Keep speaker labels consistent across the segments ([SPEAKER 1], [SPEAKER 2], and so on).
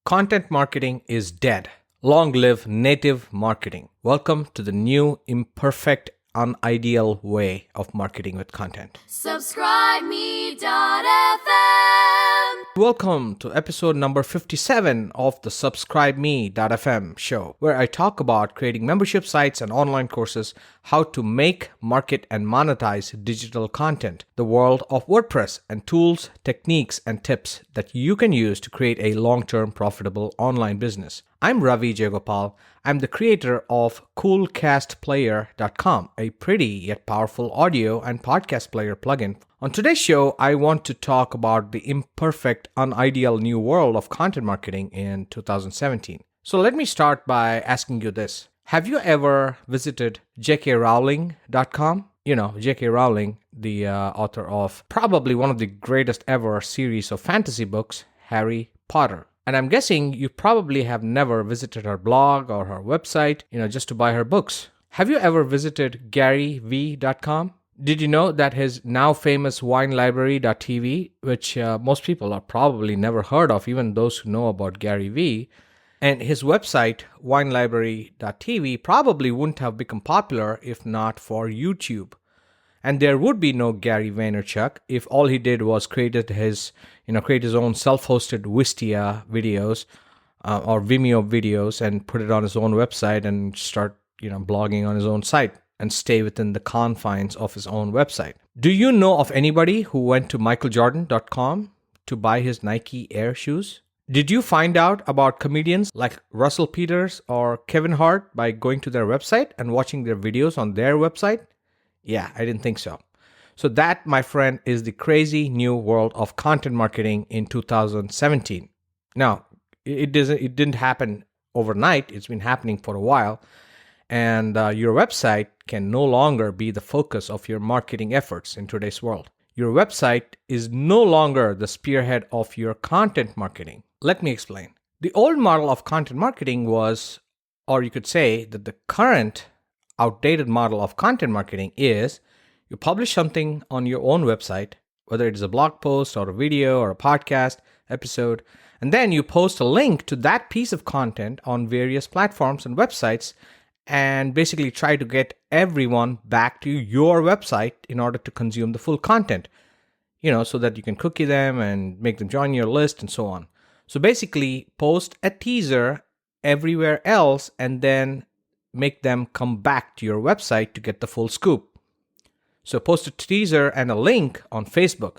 [SPEAKER 1] Content marketing is dead. Long live native marketing. Welcome to the new, imperfect, unideal way of marketing with content.
[SPEAKER 2] SubscribeMe.fm.
[SPEAKER 1] Welcome to episode number 57 of the SubscribeMe.fm show, where I talk about creating membership sites and online courses, how to make, market, and monetize digital content, the world of WordPress, and tools, techniques, and tips that you can use to create a long-term profitable online business. I'm Ravi Jayagopal. I'm the creator of CoolCastPlayer.com, a pretty yet powerful audio and podcast player plugin. On today's show, I want to talk about the imperfect, unideal new world of content marketing in 2017. So let me start by asking you this. Have you ever visited jkrowling.com? You know, J.K. Rowling, the author of probably one of the greatest ever series of fantasy books, Harry Potter. And I'm guessing you probably have never visited her blog or her website, just to buy her books. Have you ever visited GaryV.com? Did you know that his now famous WineLibrary.tv, which most people are probably never heard of, even those who know about Gary V, and his website, WineLibrary.tv, probably wouldn't have become popular if not for YouTube. And there would be no Gary Vaynerchuk if all he did was create his own self-hosted Wistia videos or Vimeo videos and put it on his own website and start, blogging on his own site and stay within the confines of his own website. Do you know of anybody who went to michaeljordan.com to buy his Nike Air shoes? Did you find out about comedians like Russell Peters or Kevin Hart by going to their website and watching their videos on their website? Yeah, I didn't think so. So that, my friend, is the crazy new world of content marketing in 2017. Now, it didn't happen overnight. It's been happening for a while. And your website can no longer be the focus of your marketing efforts in today's world. Your website is no longer the spearhead of your content marketing. Let me explain. The old model of content marketing was, or you could say that the current outdated model of content marketing is you publish something on your own website, whether it is a blog post or a video or a podcast episode, and then you post a link to that piece of content on various platforms and websites and basically try to get everyone back to your website in order to consume the full content, so that you can cookie them and make them join your list and so on. So basically post a teaser everywhere else and then make them come back to your website to get the full scoop. So post a teaser and a link on Facebook,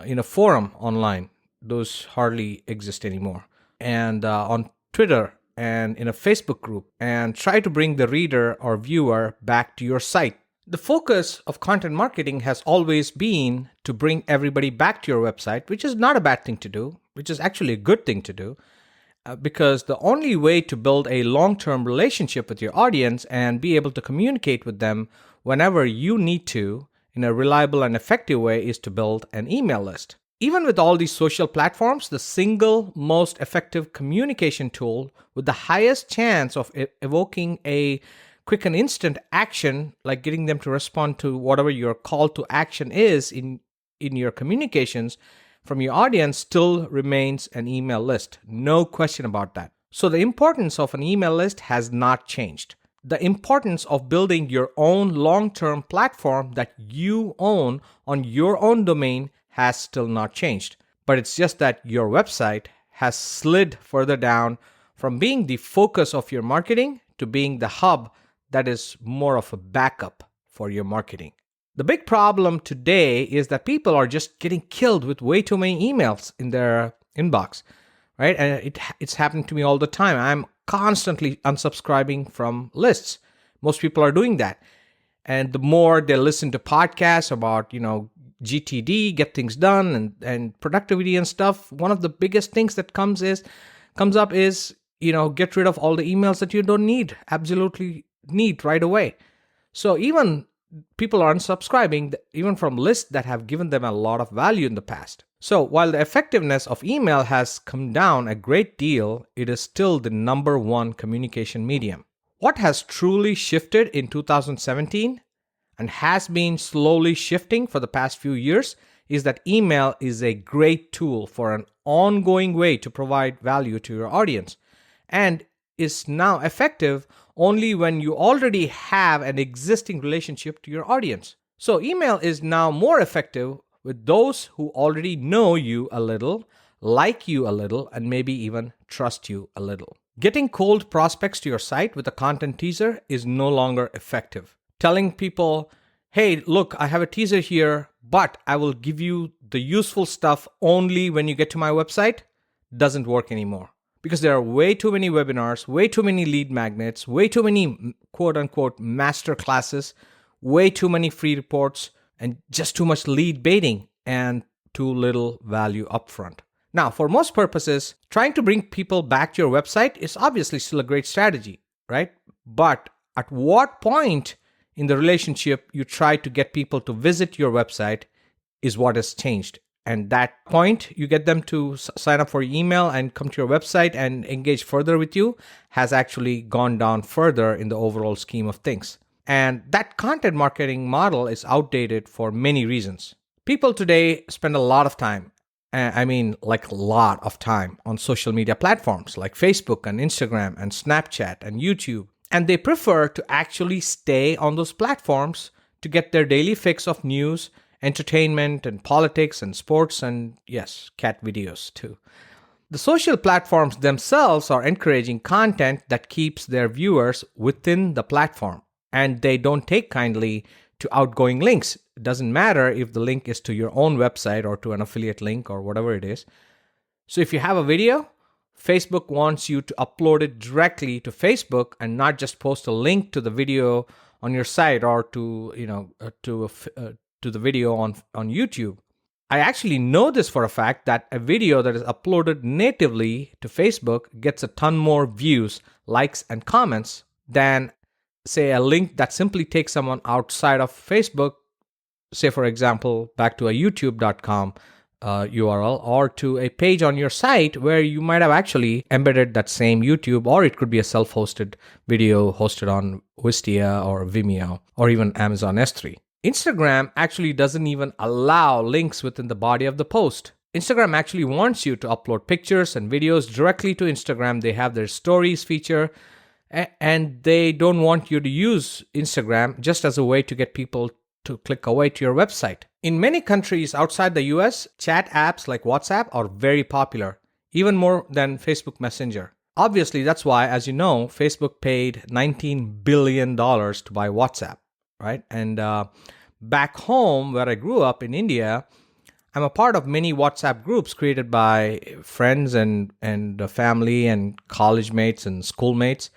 [SPEAKER 1] in a forum online. Those hardly exist anymore. And on Twitter and in a Facebook group, and try to bring the reader or viewer back to your site. The focus of content marketing has always been to bring everybody back to your website, which is not a bad thing to do, which is actually a good thing to do. Because the only way to build a long-term relationship with your audience and be able to communicate with them whenever you need to in a reliable and effective way is to build an email list. Even with all these social platforms, the single most effective communication tool with the highest chance of evoking a quick and instant action, like getting them to respond to whatever your call to action is in your communications, from your audience still remains an email list. No question about that. So the importance of an email list has not changed. The importance of building your own long-term platform that you own on your own domain has still not changed. But it's just that your website has slid further down from being the focus of your marketing to being the hub that is more of a backup for your marketing. The big problem today is that people are just getting killed with way too many emails in their inbox, right? And it's happening to me all the time. I'm constantly unsubscribing from lists. Most people are doing that. And the more they listen to podcasts about, GTD, get things done, and productivity and stuff, one of the biggest things that comes up is, get rid of all the emails that you don't absolutely need right away. So even people are unsubscribing even from lists that have given them a lot of value in the past. So while the effectiveness of email has come down a great deal, it is still the number one communication medium. What has truly shifted in 2017 and has been slowly shifting for the past few years is that email is a great tool for an ongoing way to provide value to your audience, and is now effective only when you already have an existing relationship to your audience. So email is now more effective with those who already know you a little, like you a little, and maybe even trust you a little. Getting cold prospects to your site with a content teaser is no longer effective. Telling people, hey, look, I have a teaser here, but I will give you the useful stuff only when you get to my website, doesn't work anymore. Because there are way too many webinars, way too many lead magnets, way too many quote unquote master classes, way too many free reports, and just too much lead baiting and too little value upfront. Now, for most purposes, trying to bring people back to your website is obviously still a great strategy, right? But at what point in the relationship you try to get people to visit your website is what has changed. And that point you get them to sign up for your email and come to your website and engage further with you has actually gone down further in the overall scheme of things. And that content marketing model is outdated for many reasons. People today spend a lot of time, like a lot of time, on social media platforms like Facebook and Instagram and Snapchat and YouTube. And they prefer to actually stay on those platforms to get their daily fix of news, entertainment, and politics and sports, and yes, cat videos too. The social platforms themselves are encouraging content that keeps their viewers within the platform, and they don't take kindly to outgoing links. It doesn't matter if the link is to your own website or to an affiliate link or whatever it is. So if you have a video, Facebook wants you to upload it directly to Facebook and not just post a link to the video on your site or to the video on YouTube. I actually know this for a fact that a video that is uploaded natively to Facebook gets a ton more views, likes, and comments than, say, a link that simply takes someone outside of Facebook, say, for example, back to a youtube.com URL or to a page on your site where you might have actually embedded that same YouTube, or it could be a self-hosted video hosted on Wistia or Vimeo or even Amazon S3. Instagram actually doesn't even allow links within the body of the post. Instagram actually wants you to upload pictures and videos directly to Instagram. They have their stories feature, and they don't want you to use Instagram just as a way to get people to click away to your website. In many countries outside the US, chat apps like WhatsApp are very popular, even more than Facebook Messenger. Obviously, that's why, as you know, Facebook paid $19 billion to buy WhatsApp, right? And back home, where I grew up in India, I'm a part of many WhatsApp groups created by friends and family and college mates and schoolmates.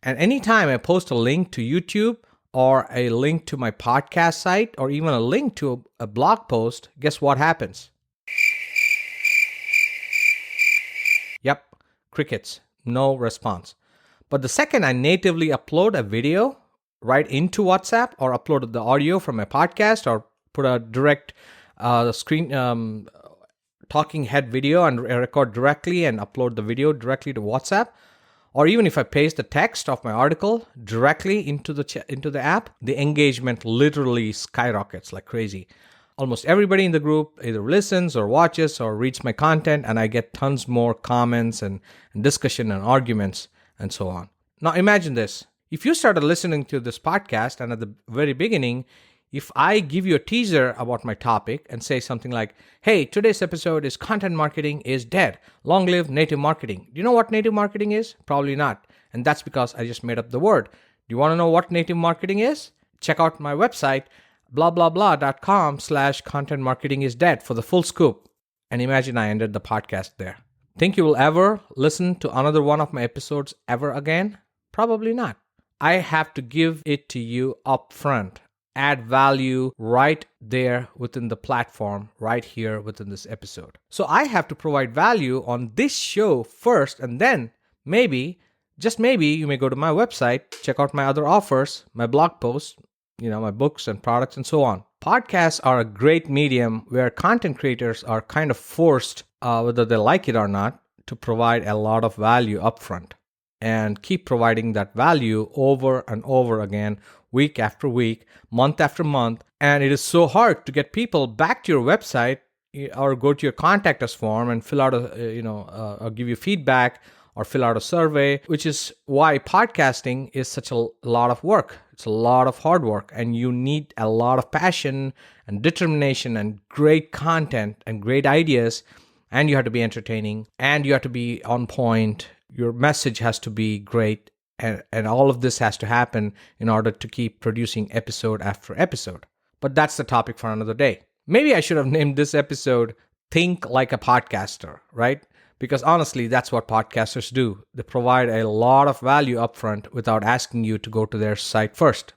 [SPEAKER 1] And anytime I post a link to YouTube or a link to my podcast site or even a link to a blog post, guess what happens? Yep, crickets, no response. But the second I natively upload a video right into WhatsApp or uploaded the audio from a podcast or put a direct screen talking head video and record directly and upload the video directly to WhatsApp, or even if I paste the text of my article directly into the app, the engagement literally skyrockets like crazy. Almost everybody in the group either listens or watches or reads my content, and I get tons more comments and discussion and arguments and so on. Now imagine this. If you started listening to this podcast and at the very beginning, if I give you a teaser about my topic and say something like, hey, today's episode is content marketing is dead. Long live native marketing. Do you know what native marketing is? Probably not. And that's because I just made up the word. Do you want to know what native marketing is? Check out my website, blablabla.com/content marketing is dead for the full scoop. And imagine I ended the podcast there. Think you will ever listen to another one of my episodes ever again? Probably not. I have to give it to you up front. Add value right there within the platform, right here within this episode. So I have to provide value on this show first, and then maybe, just maybe, you may go to my website, check out my other offers, my blog posts, my books and products and so on. Podcasts are a great medium where content creators are kind of forced, whether they like it or not, to provide a lot of value upfront. and keep providing that value over and over again, week after week, month after month. And it is so hard to get people back to your website or go to your contact us form and fill out or give you feedback or fill out a survey, which is why podcasting is such a lot of work. It's a lot of hard work, and you need a lot of passion and determination and great content and great ideas, and you have to be entertaining, and you have to be on point. Your message has to be great, and all of this has to happen in order to keep producing episode after episode. But that's the topic for another day. Maybe I should have named this episode Think Like a Podcaster, right? Because honestly, that's what podcasters do. They provide a lot of value upfront without asking you to go to their site first.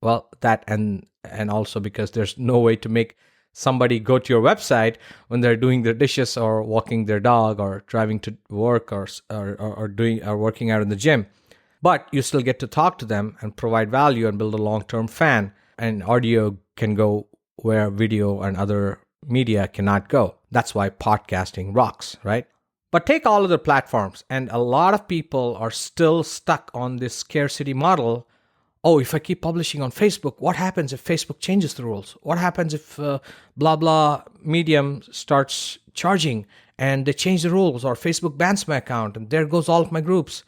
[SPEAKER 1] Well, that and also because there's no way to make somebody go to your website when they're doing their dishes or walking their dog or driving to work or working out in the gym. But you still get to talk to them and provide value and build a long-term fan. And audio can go where video and other media cannot go. That's why podcasting rocks, right? But take all other platforms, and a lot of people are still stuck on this scarcity model. Oh, if I keep publishing on Facebook, what happens if Facebook changes the rules? What happens if blah, blah, Medium starts charging and they change the rules, or Facebook bans my account and there goes all of my groups?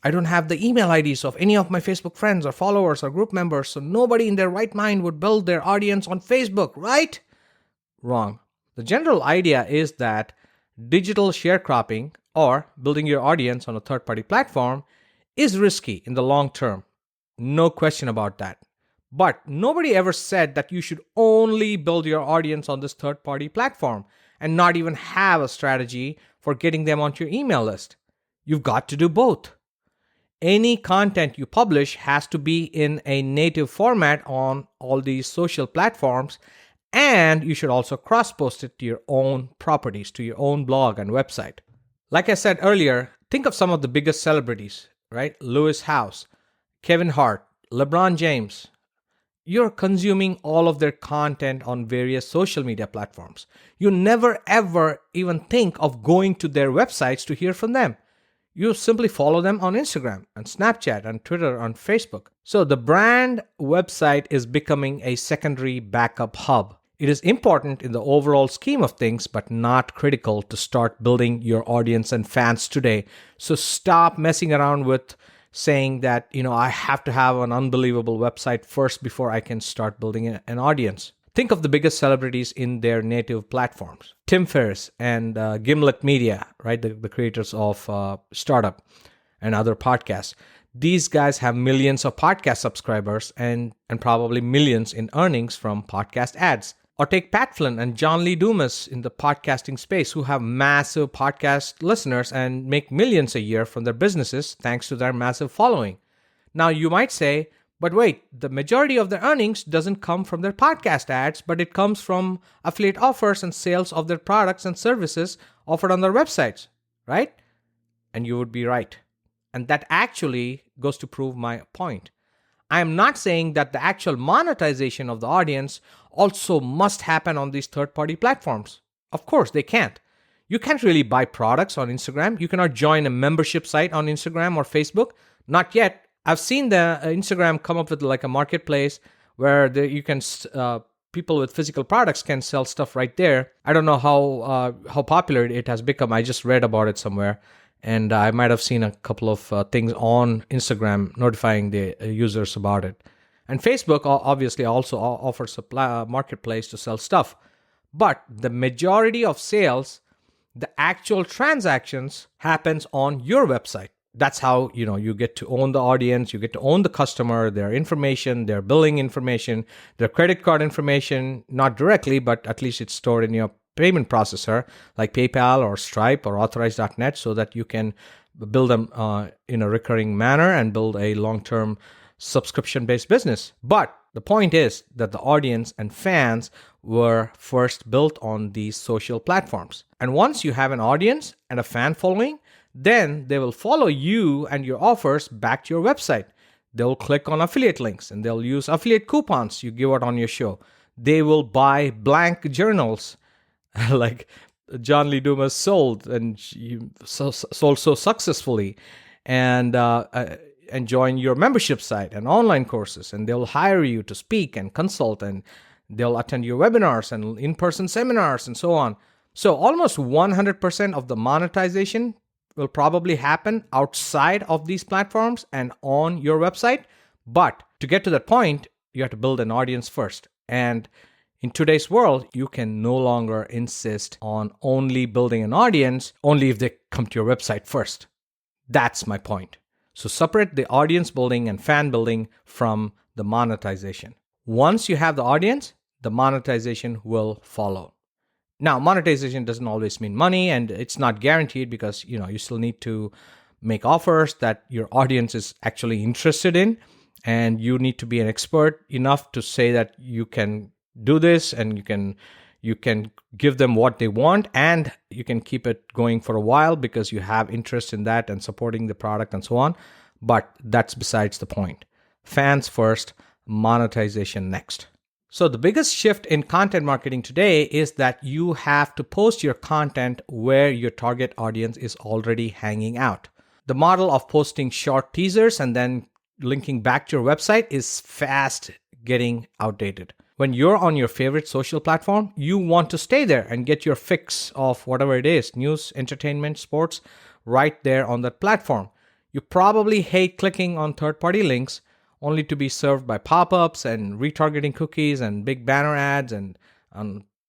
[SPEAKER 1] I don't have the email IDs of any of my Facebook friends or followers or group members, so nobody in their right mind would build their audience on Facebook, right? Wrong. The general idea is that digital sharecropping, or building your audience on a third-party platform, is risky in the long term. No question about that. But nobody ever said that you should only build your audience on this third-party platform and not even have a strategy for getting them onto your email list. You've got to do both. Any content you publish has to be in a native format on all these social platforms, and you should also cross-post it to your own properties, to your own blog and website. Like I said earlier, think of some of the biggest celebrities, right? Lewis Howes, Kevin Hart, LeBron James. You're consuming all of their content on various social media platforms. You never ever even think of going to their websites to hear from them. You simply follow them on Instagram and Snapchat and Twitter and Facebook. So the brand website is becoming a secondary backup hub. It is important in the overall scheme of things, but not critical to start building your audience and fans today. So stop messing around with saying that, I have to have an unbelievable website first before I can start building an audience. Think of the biggest celebrities in their native platforms. Tim Ferriss and Gimlet Media, right? The creators of Startup and other podcasts. These guys have millions of podcast subscribers and probably millions in earnings from podcast ads. Or take Pat Flynn and John Lee Dumas in the podcasting space, who have massive podcast listeners and make millions a year from their businesses thanks to their massive following. Now you might say, but wait, the majority of their earnings doesn't come from their podcast ads, but it comes from affiliate offers and sales of their products and services offered on their websites, right? And you would be right. And that actually goes to prove my point. I am not saying that the actual monetization of the audience also must happen on these third-party platforms. Of course, they can't. You can't really buy products on Instagram. You cannot join a membership site on Instagram or Facebook. Not yet. I've seen the Instagram come up with like a marketplace where you can people with physical products can sell stuff right there. I don't know how popular it has become. I just read about it somewhere. And I might have seen a couple of things on Instagram notifying the users about it. And Facebook obviously also offers a marketplace to sell stuff. But the majority of sales, the actual transactions, happens on your website. That's how you get to own the audience, you get to own the customer, their information, their billing information, their credit card information, not directly, but at least it's stored in your payment processor like PayPal or Stripe or Authorize.net, so that you can build them in a recurring manner and build a long-term subscription-based business. But the point is that the audience and fans were first built on these social platforms. And once you have an audience and a fan following, then they will follow you and your offers back to your website. They'll click on affiliate links and they'll use affiliate coupons you give out on your show. They will buy blank journals like John Lee Dumas sold and sold so successfully. and join your membership site and online courses, and they'll hire you to speak and consult, and they'll attend your webinars and in-person seminars and so on. So almost 100% of the monetization will probably happen outside of these platforms and on your website. But to get to that point, you have to build an audience first. And in today's world, you can no longer insist on only building an audience only if they come to your website first. That's my point. So separate the audience building and fan building from the monetization. Once you have the audience, the monetization will follow. Now, monetization doesn't always mean money, and it's not guaranteed because you still need to make offers that your audience is actually interested in, and you need to be an expert enough to say that you can do this, and you can give them what they want, and you can keep it going for a while because you have interest in that and supporting the product and so on. But that's besides the point. Fans first, monetization next. So the biggest shift in content marketing today is that you have to post your content where your target audience is already hanging out. The model of posting short teasers and then linking back to your website is fast getting outdated. When you're on your favorite social platform, you want to stay there and get your fix of whatever it is, news, entertainment, sports, right there on that platform. You probably hate clicking on third-party links only to be served by pop-ups and retargeting cookies and big banner ads and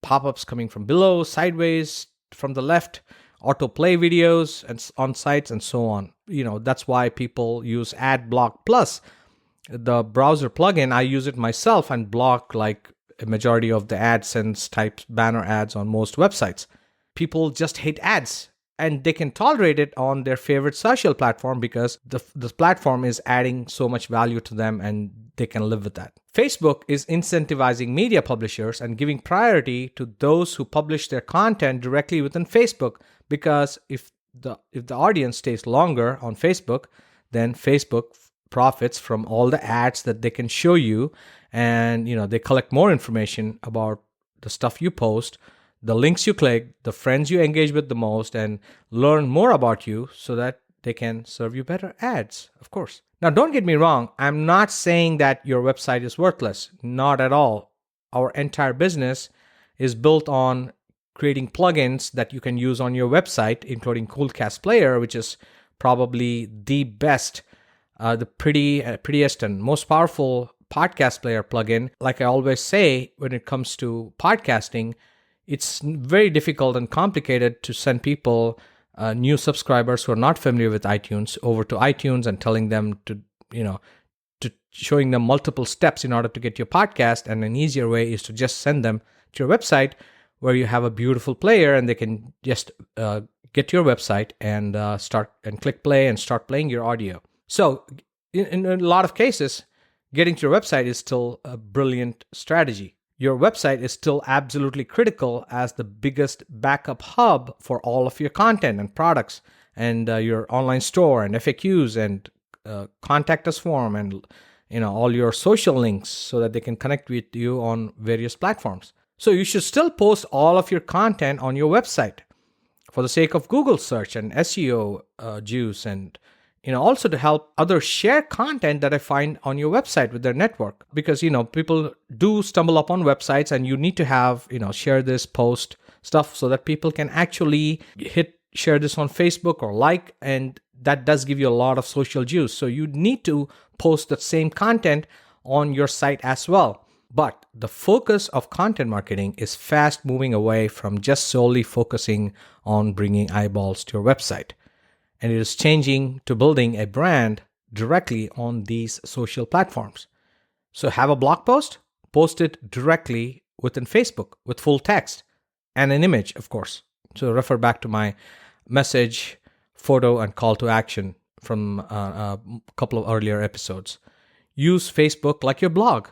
[SPEAKER 1] pop-ups coming from below, sideways, from the left, autoplay videos and on sites and so on. That's why people use AdBlock Plus. The browser plugin, I use it myself and block like a majority of the AdSense type banner ads on most websites. People just hate ads, and they can tolerate it on their favorite social platform because the platform is adding so much value to them and they can live with that. Facebook is incentivizing media publishers and giving priority to those who publish their content directly within Facebook, because if the audience stays longer on Facebook, then Facebook profits from all the ads that they can show you, and they collect more information about the stuff you post, the links you click, the friends you engage with the most, and learn more about you so that they can serve you better ads, of course. Now, don't get me wrong. I'm not saying that your website is worthless. Not at all. Our entire business is built on creating plugins that you can use on your website, including Coolcast Player, which is probably the best, the prettiest and most powerful podcast player plugin. Like I always say, when it comes to podcasting, it's very difficult and complicated to send people, new subscribers who are not familiar with iTunes, over to iTunes and telling them to showing them multiple steps in order to get your podcast. And an easier way is to just send them to your website where you have a beautiful player and they can just get to your website and start and click play and start playing your audio. So in a lot of cases, getting to your website is still a brilliant strategy. Your website is still absolutely critical as the biggest backup hub for all of your content and products and your online store and FAQs and contact us form and all your social links so that they can connect with you on various platforms. So you should still post all of your content on your website for the sake of Google search and SEO juice, and also to help others share content that I find on your website with their network. Because, people do stumble upon websites and you need to have, share this, post stuff so that people can actually share this on Facebook or like, and that does give you a lot of social juice. So you need to post that same content on your site as well. But the focus of content marketing is fast moving away from just solely focusing on bringing eyeballs to your website. And it is changing to building a brand directly on these social platforms. So have a blog post, post it directly within Facebook with full text and an image, of course. So refer back to my message, photo, and call to action from a couple of earlier episodes. Use Facebook like your blog.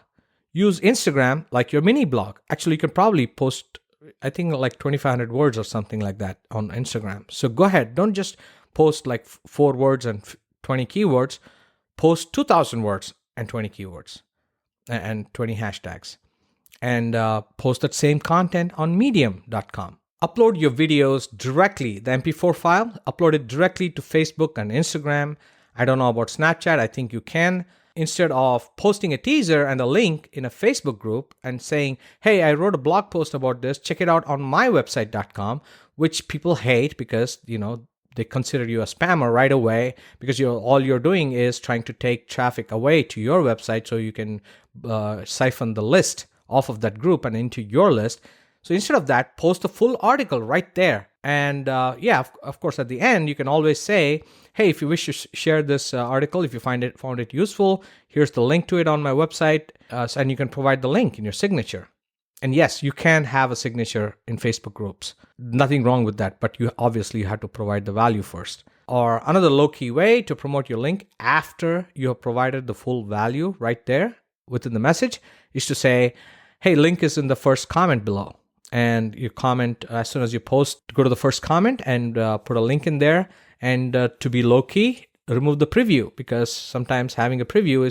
[SPEAKER 1] Use Instagram like your mini blog. Actually, you can probably post, I think, like 2,500 words or something like that on Instagram. So go ahead. Don't just post like 4 words and 20 keywords. Post 2,000 words and 20 keywords and 20 hashtags. And post that same content on medium.com upload your videos directly, the MP4 file, upload it directly to Facebook and Instagram. I don't know about Snapchat. I think you can. Instead of posting a teaser and a link in a Facebook group and saying, hey, I wrote a blog post about this, check it out on mywebsite.com, which people hate because, they consider you a spammer right away because all you're doing is trying to take traffic away to your website so you can siphon the list off of that group and into your list. So instead of that, post a full article right there. And of course, at the end, you can always say, hey, if you wish to share this article, if you found it useful, here's the link to it on my website. And you can provide the link in your signature. And yes, you can have a signature in Facebook groups. Nothing wrong with that, but you obviously have to provide the value first. Or another low-key way to promote your link after you have provided the full value right there within the message is to say, hey, link is in the first comment below. And you comment as soon as you post, go to the first comment and put a link in there. And to be low-key, remove the preview, because sometimes having a preview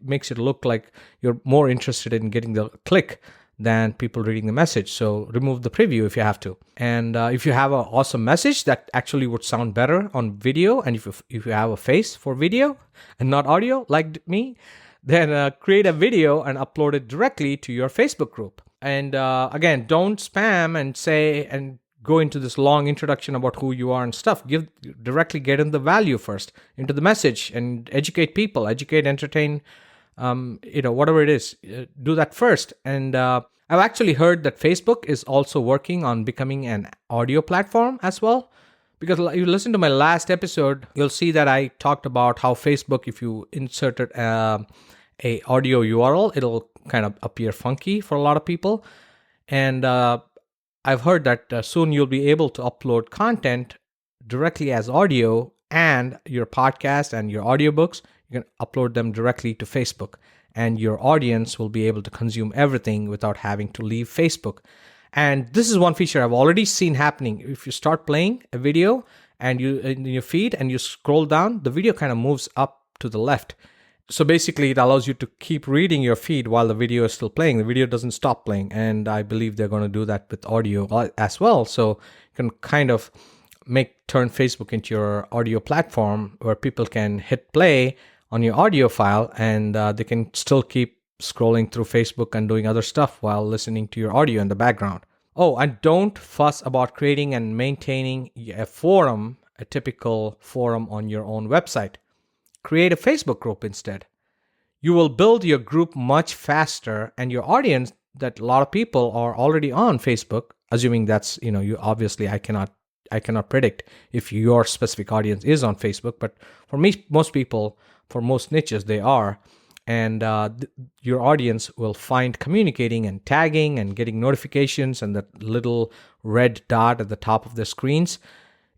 [SPEAKER 1] makes it look like you're more interested in getting the click than people reading the message. So remove the preview if you have to. And if you have an awesome message that actually would sound better on video, and if you have a face for video and not audio like me, then create a video and upload it directly to your Facebook group. And again, don't spam and go into this long introduction about who you are and stuff. Directly get in the value first into the message and educate people, entertain, whatever it is. Do that first. And I've actually heard that Facebook is also working on becoming an audio platform as well. Because you listen to my last episode, you'll see that I talked about how Facebook, if you inserted a audio URL, it'll kind of appear funky for a lot of people. And I've heard that soon you'll be able to upload content directly as audio, and your podcast and your audiobooks, you can upload them directly to Facebook, and your audience will be able to consume everything without having to leave Facebook. And this is one feature I've already seen happening. If you start playing a video and you in your feed and you scroll down, the video kind of moves up to the left. So basically, it allows you to keep reading your feed while the video is still playing. The video doesn't stop playing. And I believe they're going to do that with audio as well. So you can kind of turn Facebook into your audio platform where people can hit play on your audio file, and they can still keep scrolling through Facebook and doing other stuff while listening to your audio in the background. Oh, and don't fuss about creating and maintaining a forum, a typical forum on your own website. Create a Facebook group instead. You will build your group much faster, and your audience, that a lot of people are already on Facebook, assuming that's, you obviously, I cannot predict if your specific audience is on Facebook, but for most people, for most niches, they are. And your audience will find communicating and tagging and getting notifications and that little red dot at the top of their screens.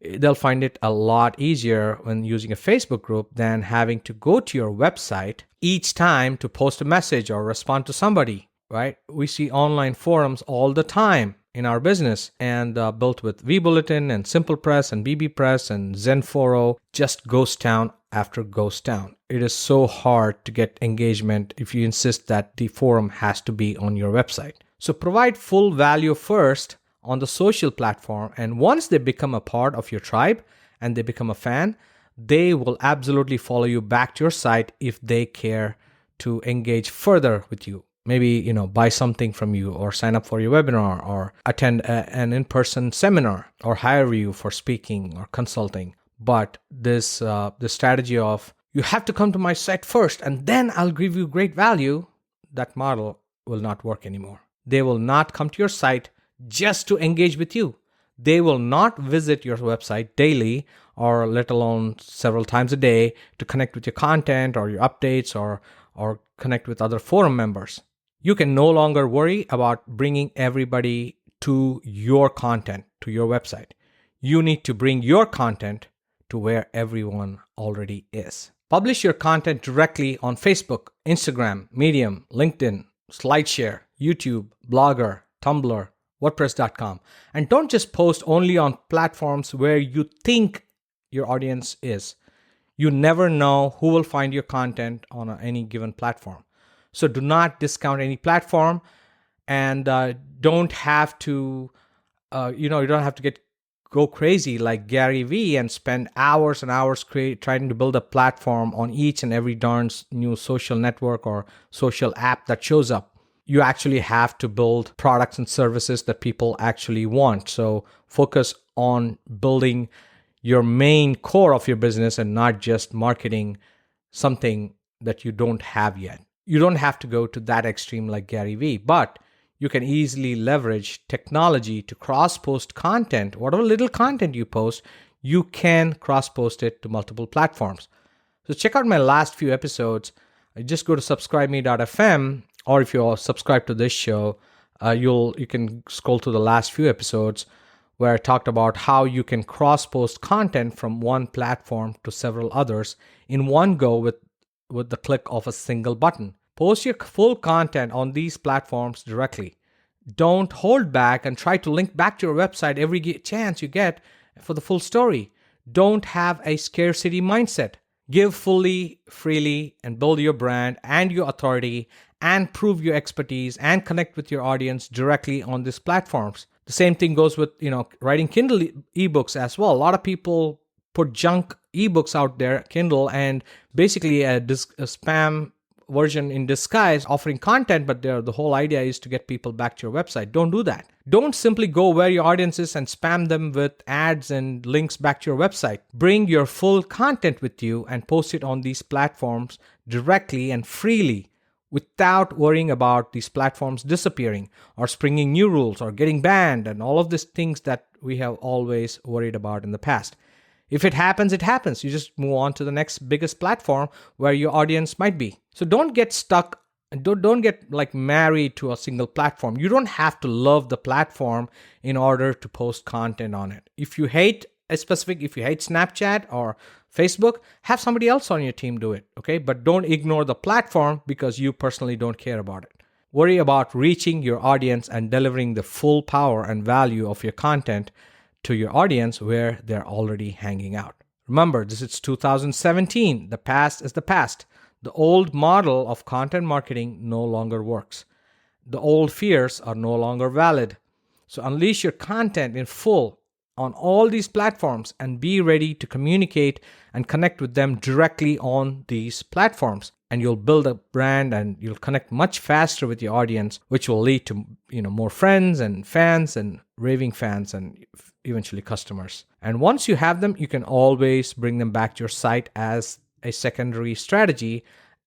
[SPEAKER 1] They'll find it a lot easier when using a Facebook group than having to go to your website each time to post a message or respond to somebody, right? We see online forums all the time in our business, and built with vBulletin and SimplePress and bbPress and Zenforo, just ghost town after ghost town. It is so hard to get engagement if you insist that the forum has to be on your website. So provide full value first on the social platform, and once they become a part of your tribe and they become a fan, they will absolutely follow you back to your site if they care to engage further with you. Maybe, buy something from you, or sign up for your webinar, or attend an in-person seminar, or hire you for speaking or consulting. But this strategy of you have to come to my site first and then I'll give you great value, that model will not work anymore. They will not come to your site just to engage with you. They will not visit your website daily, or let alone several times a day, to connect with your content or your updates or connect with other forum members. You can no longer worry about bringing everybody to your content, to your website. You need to bring your content to where everyone already is. Publish your content directly on Facebook, Instagram, Medium, LinkedIn, SlideShare, YouTube, Blogger, Tumblr, WordPress.com. And don't just post only on platforms where you think your audience is. You never know who will find your content on any given platform. So do not discount any platform, and don't have to you don't have to go crazy like Gary Vee and spend hours and hours trying to build a platform on each and every darn new social network or social app that shows up. You actually have to build products and services that people actually want. So focus on building your main core of your business and not just marketing something that you don't have yet. You don't have to go to that extreme like Gary Vee, but you can easily leverage technology to cross-post content. Whatever little content you post, you can cross-post it to multiple platforms. So check out my last few episodes. Just go to subscribeme.fm, or if you're subscribed to this show, you can scroll to the last few episodes where I talked about how you can cross-post content from one platform to several others in one go with the click of a single button. Post your full content on these platforms directly. Don't hold back and try to link back to your website every chance you get for the full story. Don't have a scarcity mindset. Give fully, freely, and build your brand and your authority and prove your expertise and connect with your audience directly on these platforms. The same thing goes with, writing Kindle ebooks as well. A lot of people put junk ebooks out there, Kindle, and basically a spam version in disguise offering content, but the whole idea is to get people back to your website. Don't do that. Don't simply go where your audience is and spam them with ads and links back to your website. Bring your full content with you and post it on these platforms directly and freely without worrying about these platforms disappearing or springing new rules or getting banned and all of these things that we have always worried about in the past. If it happens, it happens. You just move on to the next biggest platform where your audience might be. So don't get stuck. Don't get married to a single platform. You don't have to love the platform in order to post content on it. If you hate Snapchat or Facebook, have somebody else on your team do it, okay? But don't ignore the platform because you personally don't care about it. Worry about reaching your audience and delivering the full power and value of your content to your audience where they're already hanging out. Remember, this is 2017. The past is the past. The old model of content marketing no longer works. The old fears are no longer valid. So unleash your content in full on all these platforms and be ready to communicate and connect with them directly on these platforms. And you'll build a brand and you'll connect much faster with your audience, which will lead to more friends and fans and raving fans and eventually customers. And once you have them, you can always bring them back to your site as a secondary strategy.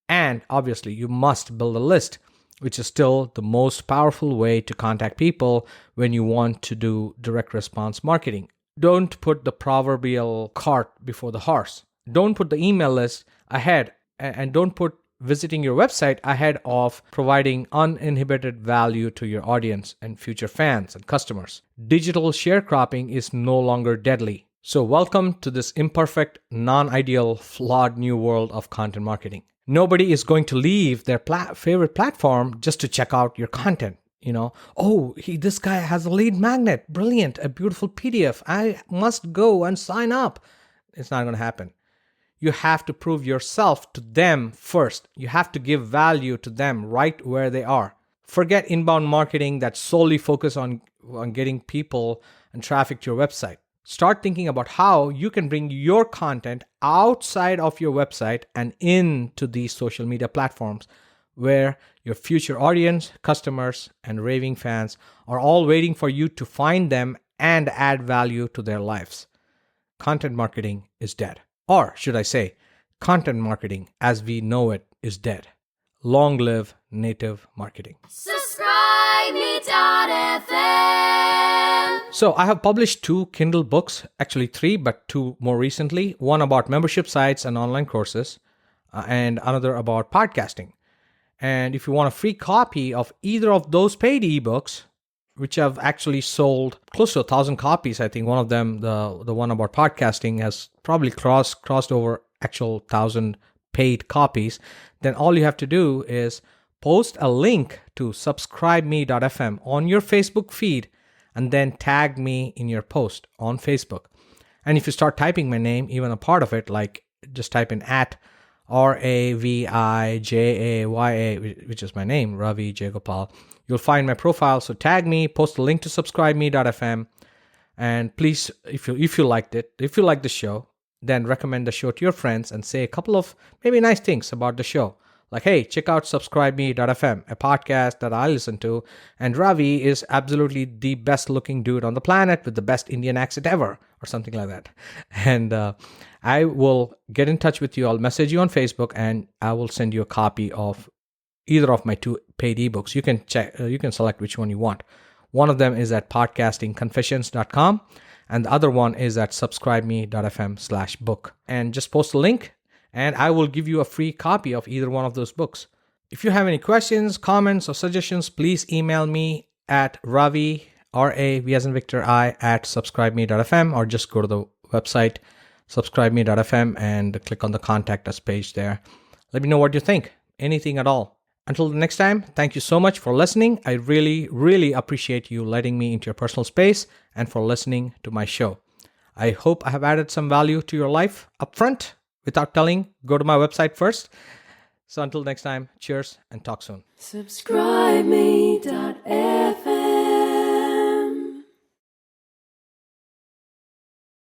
[SPEAKER 1] And obviously, you must build a list, which is still the most powerful way to contact people when you want to do direct response marketing. Don't put the proverbial cart before the horse. Don't put the email list ahead, and don't put visiting your website ahead of providing uninhibited value to your audience and future fans and customers. Digital sharecropping is no longer deadly. So welcome to this imperfect, non-ideal, flawed new world of content marketing. Nobody is going to leave their favorite platform just to check out your content. This guy has a lead magnet. Brilliant. A beautiful PDF. I must go and sign up. It's not going to happen. You have to prove yourself to them first. You have to give value to them right where they are. Forget inbound marketing that solely focus on getting people and traffic to your website. Start thinking about how you can bring your content outside of your website and into these social media platforms where your future audience, customers, and raving fans are all waiting for you to find them and add value to their lives. Content marketing is dead. Or should I say, content marketing as we know it is dead. Long live native marketing.
[SPEAKER 2] SubscribeMe.fm.
[SPEAKER 1] So I have published 2 Kindle books, actually 3, but 2 more recently. One about membership sites and online courses, and another about podcasting. And if you want a free copy of either of those paid ebooks, which have actually sold close to 1,000 copies, I think one of them, the one about podcasting, has probably crossed over actual 1,000 paid copies, then all you have to do is post a link to subscribeme.fm on your Facebook feed and then tag me in your post on Facebook. And if you start typing my name, even a part of it, like just type in @ RAVIJAYA, which is my name, Ravi J. Gopal, you'll find my profile. So tag me, post a link to subscribeme.fm, And please, if you liked it, if you like the show, then recommend the show to your friends and say a couple of maybe nice things about the show. Like, hey, check out subscribeme.fm, a podcast that I listen to. And Ravi is absolutely the best looking dude on the planet with the best Indian accent ever, or something like that. And I will get in touch with you. I'll message you on Facebook, and I will send you a copy of either of my 2 paid ebooks. You can check. You can select which one you want. One of them is at podcastingconfessions.com, and the other one is at subscribeme.fm/book. And just post a link, and I will give you a free copy of either one of those books. If you have any questions, comments, or suggestions, please email me at Ravi, R-A-V as in Victor, I, at subscribeme.fm, or just go to the website, subscribeme.fm, and click on the Contact Us page there. Let me know what you think, anything at all. Until the next time, thank you so much for listening. I really, really appreciate you letting me into your personal space and for listening to my show. I hope I have added some value to your life upfront. Without telling, go to my website first. So until next time, cheers and talk soon.
[SPEAKER 2] Subscribe me.fm